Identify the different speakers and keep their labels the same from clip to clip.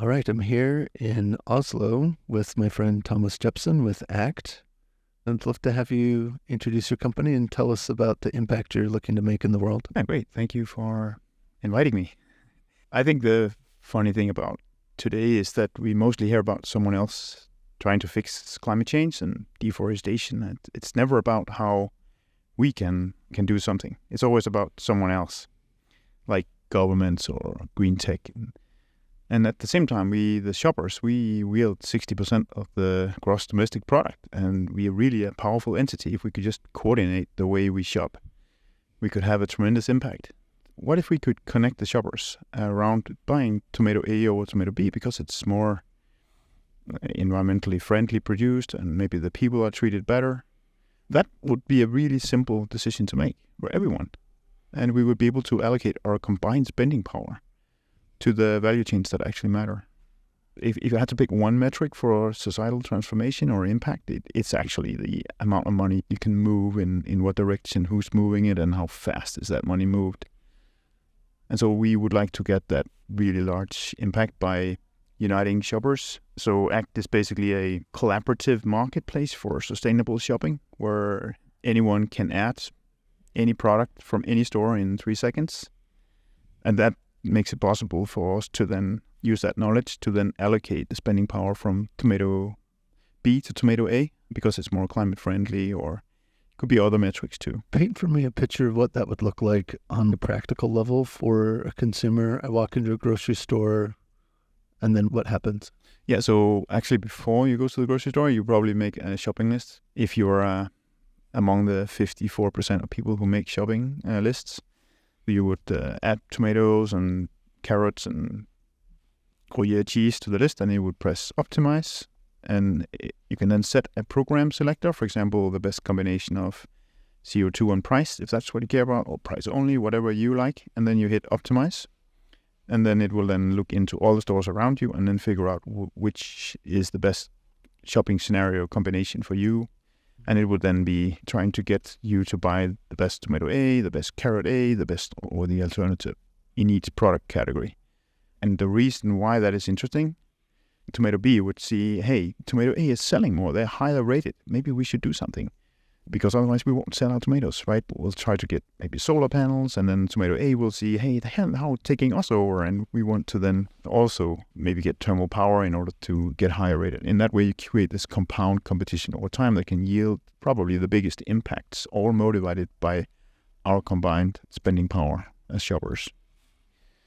Speaker 1: All right, I'm here in Oslo with my friend Thomas Jepsen with ACT. I'd love to have you introduce your company and tell us about the impact you're looking to make in the world.
Speaker 2: Yeah, great. Thank you for inviting me. I think the funny thing about today is that we mostly hear about someone else trying to fix climate change and deforestation. It's never about how we can do something. It's always about someone else, like governments or green tech. And at the same time, the shoppers, we wield 60% of the gross domestic product, and we are really a powerful entity. If we could just coordinate the way we shop, we could have a tremendous impact. What if we could connect the shoppers around buying tomato A over tomato B because it's more environmentally friendly produced and maybe the people are treated better? That would be a really simple decision to make for everyone. And we would be able to allocate our combined spending power to the value chains that actually matter. If you had to pick one metric for societal transformation or impact, it's actually the amount of money you can move in what direction, who's moving it, and how fast is that money moved. And so we would like to get that really large impact by uniting shoppers. So ACT is basically a collaborative marketplace for sustainable shopping where anyone can add any product from any store in 3 seconds. And that makes it possible for us to then use that knowledge to then allocate the spending power from tomato B to tomato A because it's more climate friendly, or could be other metrics too.
Speaker 1: Paint for me a picture of what that would look like on the practical level for a consumer. I walk into a grocery store and then what happens?
Speaker 2: Yeah, so actually before you go to the grocery store, you probably make a shopping list. If you're among the 54% of people who make shopping lists, you would add tomatoes and carrots and Gruyere cheese to the list, and you would press optimize. And you can then set a program selector, for example, the best combination of CO2 and price, if that's what you care about, or price only, whatever you like. And then you hit optimize. And then it will then look into all the stores around you and then figure out which is the best shopping scenario combination for you. And it would then be trying to get you to buy the best tomato A, the best carrot A, the best or the alternative in each product category. And the reason why that is interesting, tomato B would see, hey, tomato A is selling more. They're higher rated. Maybe we should do something because otherwise we won't sell our tomatoes, right? We'll try to get maybe solar panels, and then tomato A will see, hey, they're now taking us over, and we want to then also maybe get thermal power in order to get higher rated. In that way, you create this compound competition over time that can yield probably the biggest impacts, all motivated by our combined spending power as shoppers.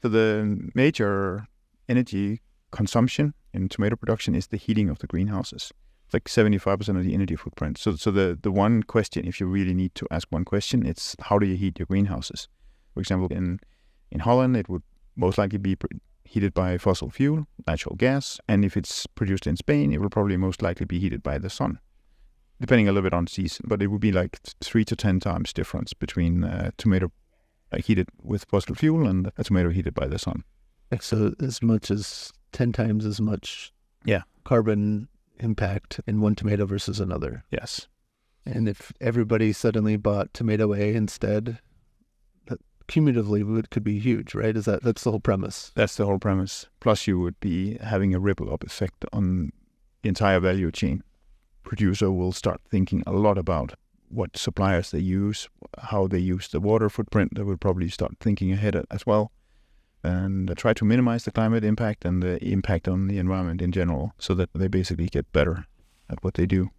Speaker 2: So the major energy consumption in tomato production is the heating of the greenhouses. Like 75% of the energy footprint. So the one question, if you really need to ask one question, it's how do you heat your greenhouses? For example, in Holland, it would most likely be heated by fossil fuel, natural gas. And if it's produced in Spain, it will probably most likely be heated by the sun, depending a little bit on season. But it would be like 3 to 10 times difference between tomato heated with fossil fuel and a tomato heated by the sun.
Speaker 1: So as much as 10 times as much carbon impact in one tomato versus another.
Speaker 2: Yes.
Speaker 1: And if everybody suddenly bought tomato A instead, that cumulatively it could be huge, right? That's the whole premise?
Speaker 2: That's the whole premise. Plus you would be having a ripple up effect on the entire value chain. Producer will start thinking a lot about what suppliers they use, how they use the water footprint. They will probably start thinking ahead as well, and try to minimize the climate impact and the impact on the environment in general so that they basically get better at what they do.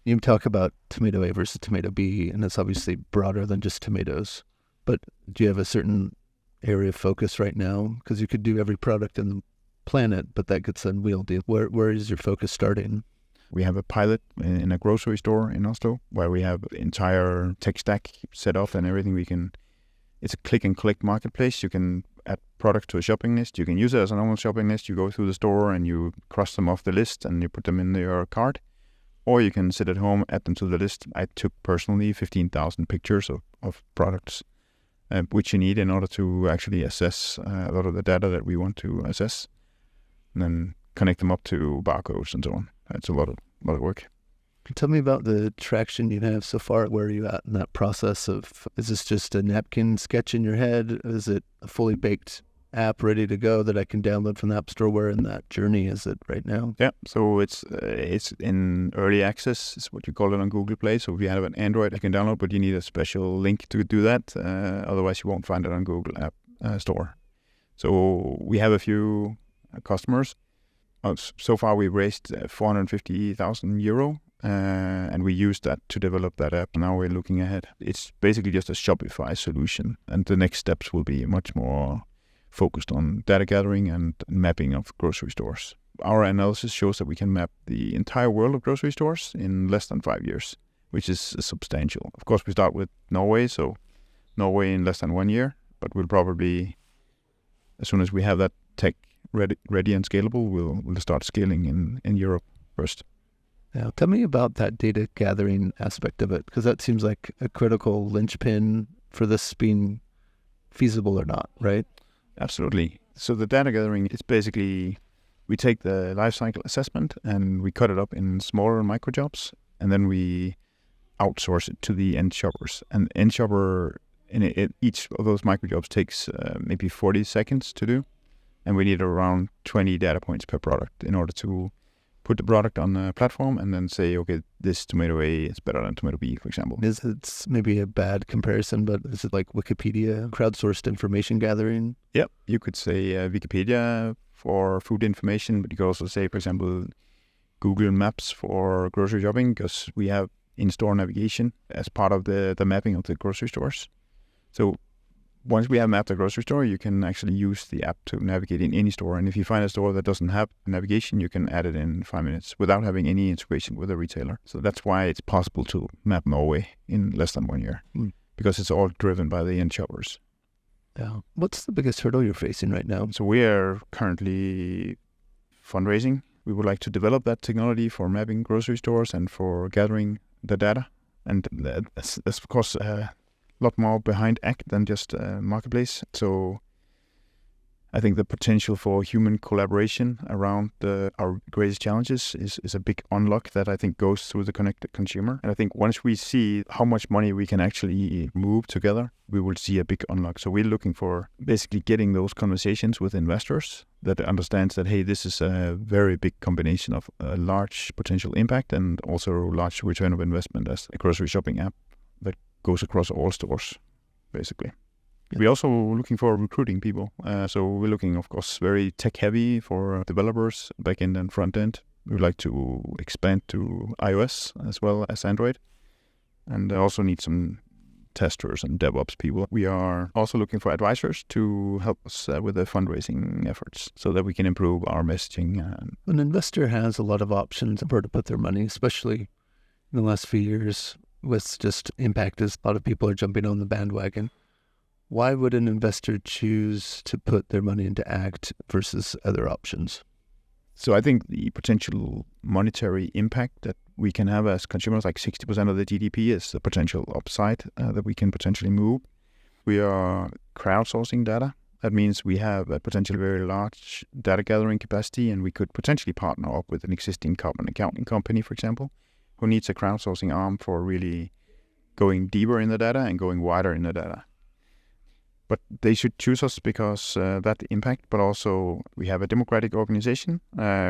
Speaker 1: You talk about tomato A versus tomato B, and it's obviously broader than just tomatoes. But do you have a certain area of focus right now? Because you could do every product in the planet, but that gets unwieldy. Where is your focus starting?
Speaker 2: We have a pilot in a grocery store in Oslo where we have the entire tech stack set up and everything. It's a click and collect marketplace. You can add products to a shopping list. You can use it as a normal shopping list. You go through the store and you cross them off the list and you put them in your cart. Or you can sit at home, add them to the list. I took personally 15,000 pictures of products which you need in order to actually assess a lot of the data that we want to assess, and then connect them up to barcodes and so on. It's a lot of work.
Speaker 1: Tell me about the traction you have so far. Where are you at in that process of, is this just a napkin sketch in your head? Is it a fully baked app ready to go that I can download from the App Store? Where in that journey is it right now?
Speaker 2: Yeah, so it's in early access. It's what you call it on Google Play. So if you have an Android, you can download, but you need a special link to do that. Otherwise, you won't find it on Google App Store. So we have a few customers. So far, we've raised 450,000 euro, and we used that to develop that app. Now we're looking ahead. It's basically just a Shopify solution, and the next steps will be much more focused on data gathering and mapping of grocery stores. Our analysis shows that we can map the entire world of grocery stores in less than 5 years, which is substantial. Of course, we start with Norway, so Norway in less than 1 year, but we'll probably, as soon as we have that tech ready and scalable, we'll start scaling in Europe first.
Speaker 1: Now, tell me about that data gathering aspect of it, because that seems like a critical linchpin for this being feasible or not, right?
Speaker 2: Absolutely. So the data gathering is basically, we take the life cycle assessment and we cut it up in smaller micro jobs, and then we outsource it to the end shoppers. And the end shopper, each of those micro jobs takes maybe 40 seconds to do. And we need around 20 data points per product in order to put the product on a platform and then say, okay, this tomato A is better than tomato B, for example.
Speaker 1: It's maybe a bad comparison, but is it like Wikipedia, crowdsourced information gathering?
Speaker 2: Yep, you could say Wikipedia for food information, but you could also say, for example, Google Maps for grocery shopping, because we have in-store navigation as part of the mapping of the grocery stores. So once we have mapped the grocery store, you can actually use the app to navigate in any store. And if you find a store that doesn't have navigation, you can add it in 5 minutes without having any integration with a retailer. So that's why it's possible to map Norway in less than 1 year, because it's all driven by the end shoppers.
Speaker 1: Yeah. What's the biggest hurdle you're facing right now?
Speaker 2: So we are currently fundraising. We would like to develop that technology for mapping grocery stores and for gathering the data. And that's of course lot more behind ACT than just a marketplace. So I think the potential for human collaboration around our greatest challenges is a big unlock that I think goes through the connected consumer. And I think once we see how much money we can actually move together, we will see a big unlock. So we're looking for basically getting those conversations with investors that understands that, hey, this is a very big combination of a large potential impact and also large return of investment as a grocery shopping app that goes across all stores, basically. Yeah. We're also looking for recruiting people. So we're looking, of course, very tech-heavy for developers, back-end and front-end. We would like to expand to iOS as well as Android. And also need some testers and DevOps people. We are also looking for advisors to help us with the fundraising efforts so that we can improve our messaging.
Speaker 1: An investor has a lot of options where to put their money, especially in the last few years. With just impact as a lot of people are jumping on the bandwagon. Why would an investor choose to put their money into ACT versus other options?
Speaker 2: So I think the potential monetary impact that we can have as consumers, like 60% of the GDP, is the potential upside that we can potentially move. We are crowdsourcing data. That means we have a potentially very large data gathering capacity, and we could potentially partner up with an existing carbon accounting company, for example, who needs a crowdsourcing arm for really going deeper in the data and going wider in the data. But they should choose us because that impact, but also we have a democratic organization,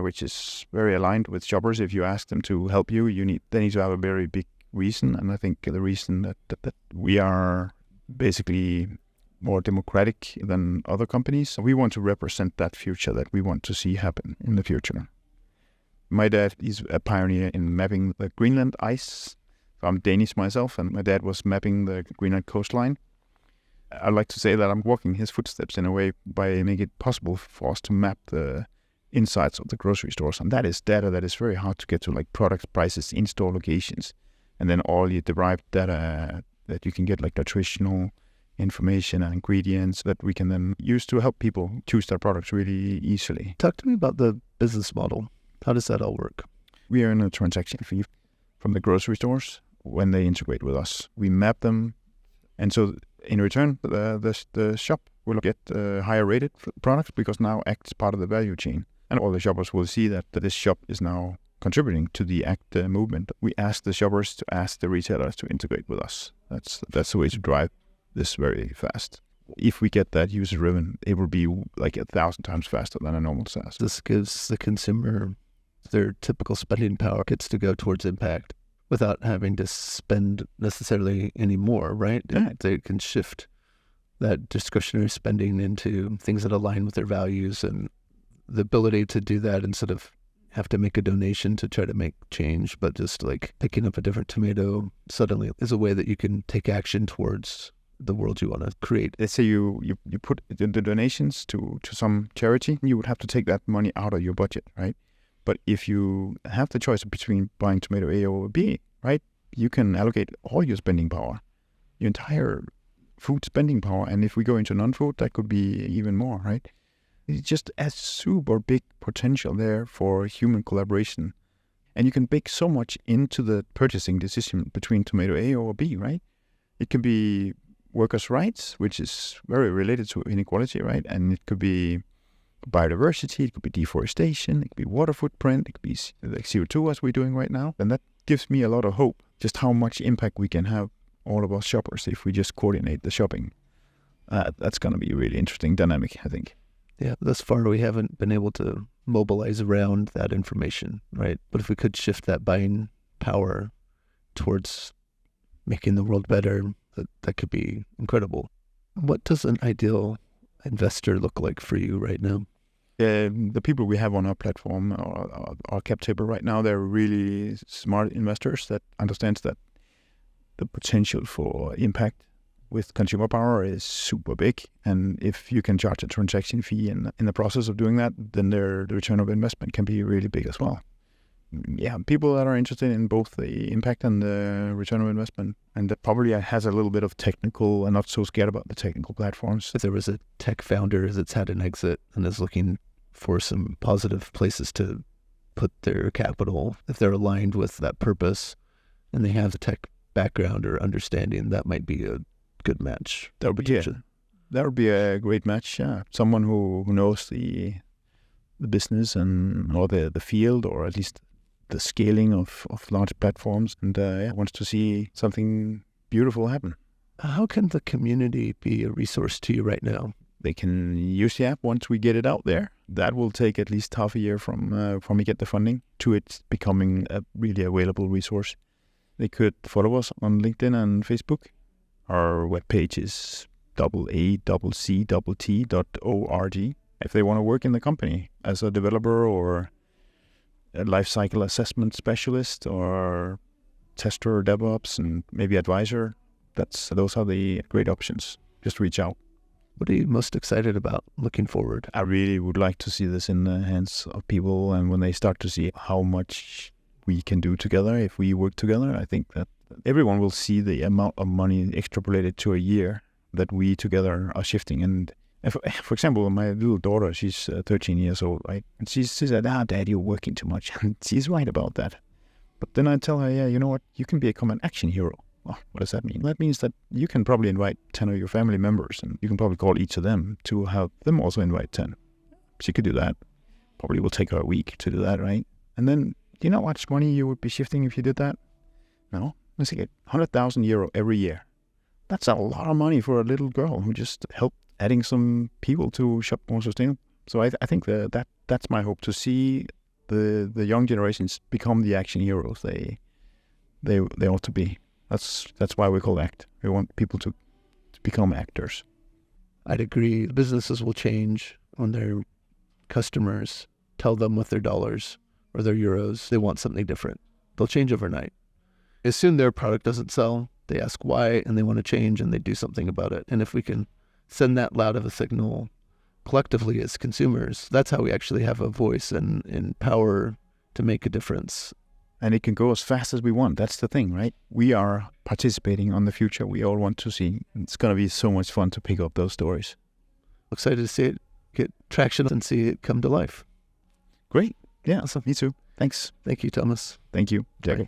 Speaker 2: which is very aligned with shoppers. If you ask them to help you, they need to have a very big reason. And I think the reason that we are basically more democratic than other companies, so we want to represent that future that we want to see happen in the future. My dad is a pioneer in mapping the Greenland ice. I'm Danish myself, and my dad was mapping the Greenland coastline. I'd like to say that I'm walking his footsteps in a way by making it possible for us to map the insides of the grocery stores. And that is data that is very hard to get to, like product prices, in-store locations, and then all the derived data that you can get, like nutritional information and ingredients that we can then use to help people choose their products really easily.
Speaker 1: Talk to me about the business model. How does that all work?
Speaker 2: We earn a transaction fee from the grocery stores when they integrate with us. We map them, and so in return, the shop will get higher rated products because now ACT is part of the value chain. And all the shoppers will see that this shop is now contributing to the ACT movement. We ask the shoppers to ask the retailers to integrate with us. That's the way to drive this very fast. if we get that user-driven, it will be like 1,000 times faster than a normal SaaS.
Speaker 1: This gives the consumer their typical spending power gets to go towards impact without having to spend necessarily any more, right?
Speaker 2: Yeah.
Speaker 1: They can shift that discretionary spending into things that align with their values, and the ability to do that instead of have to make a donation to try to make change, but just like picking up a different tomato suddenly is a way that you can take action towards the world you want to create.
Speaker 2: Let's say you put the donations to some charity, you would have to take that money out of your budget, right? But if you have the choice between buying tomato A or B, right, you can allocate all your spending power, your entire food spending power. And if we go into non-food, that could be even more, right? It's just a super big potential there for human collaboration. And you can bake so much into the purchasing decision between tomato A or B, right? It can be workers' rights, which is very related to inequality, right? And it could be biodiversity, it could be deforestation, it could be water footprint, it could be like CO2 as we're doing right now. And that gives me a lot of hope, just how much impact we can have, all of us shoppers, if we just coordinate the shopping. That's going to be a really interesting dynamic, I think.
Speaker 1: Yeah, thus far we haven't been able to mobilize around that information, right? But if we could shift that buying power towards making the world better, that could be incredible. What does an ideal investor look like for you right now?
Speaker 2: The people we have on our platform, our cap table right now, they're really smart investors that understands that the potential for impact with consumer power is super big. And if you can charge a transaction fee in the process of doing that, then the return of investment can be really big as well. Yeah, people that are interested in both the impact and the return of investment, and that probably has a little bit of technical and not so scared about the technical platforms.
Speaker 1: If there was a tech founder that's had an exit and is looking for some positive places to put their capital, if they're aligned with that purpose and they have the tech background or understanding, that might be a good match.
Speaker 2: That would be a great match. Yeah, someone who knows the business and or the field, or at least the scaling of large platforms, and wants to see something beautiful happen.
Speaker 1: How can the community be a resource to you right now?
Speaker 2: They can use the app once we get it out there. That will take at least half a year from we get the funding to it becoming a really available resource. They could follow us on LinkedIn and Facebook. Our webpage is AACCT.org. If they want to work in the company as a developer or a life cycle assessment specialist or tester or DevOps and maybe advisor, those are the great options. Just reach out.
Speaker 1: What are you most excited about looking forward?
Speaker 2: I really would like to see this in the hands of people, and when they start to see how much we can do together if we work together, I think that everyone will see the amount of money extrapolated to a year that we together are shifting. And for example, my little daughter, she's 13 years old, right? And she said, Dad, you're working too much. And she's right about that. But then I tell her, yeah, you know what? You can become an action hero. Oh, what does that mean? That means that you can probably invite 10 of your family members, and you can probably call each of them to have them also invite 10. She could do that. Probably will take her a week to do that, right? And then, do you know how much money you would be shifting if you did that? No, let's say 100,000 euro every year. That's a lot of money for a little girl who just helped adding some people to shop more sustainable. So I think that's my hope, to see the young generations become the action heroes they ought to be. That's why we call ACT. We want people to become actors.
Speaker 1: I'd agree. Businesses will change when their customers tell them with their dollars or their euros they want something different. They'll change overnight. As soon their product doesn't sell, they ask why, and they want to change, and they do something about it. And if we can send that loud of a signal collectively as consumers, that's how we actually have a voice and power to make a difference.
Speaker 2: And it can go as fast as we want. That's the thing, right? We are participating on the future we all want to see. It's going to be so much fun to pick up those stories.
Speaker 1: Excited to see it get traction and see it come to life.
Speaker 2: Great. Yeah, awesome. Me too. Thanks.
Speaker 1: Thank you, Thomas.
Speaker 2: Thank you, Jack.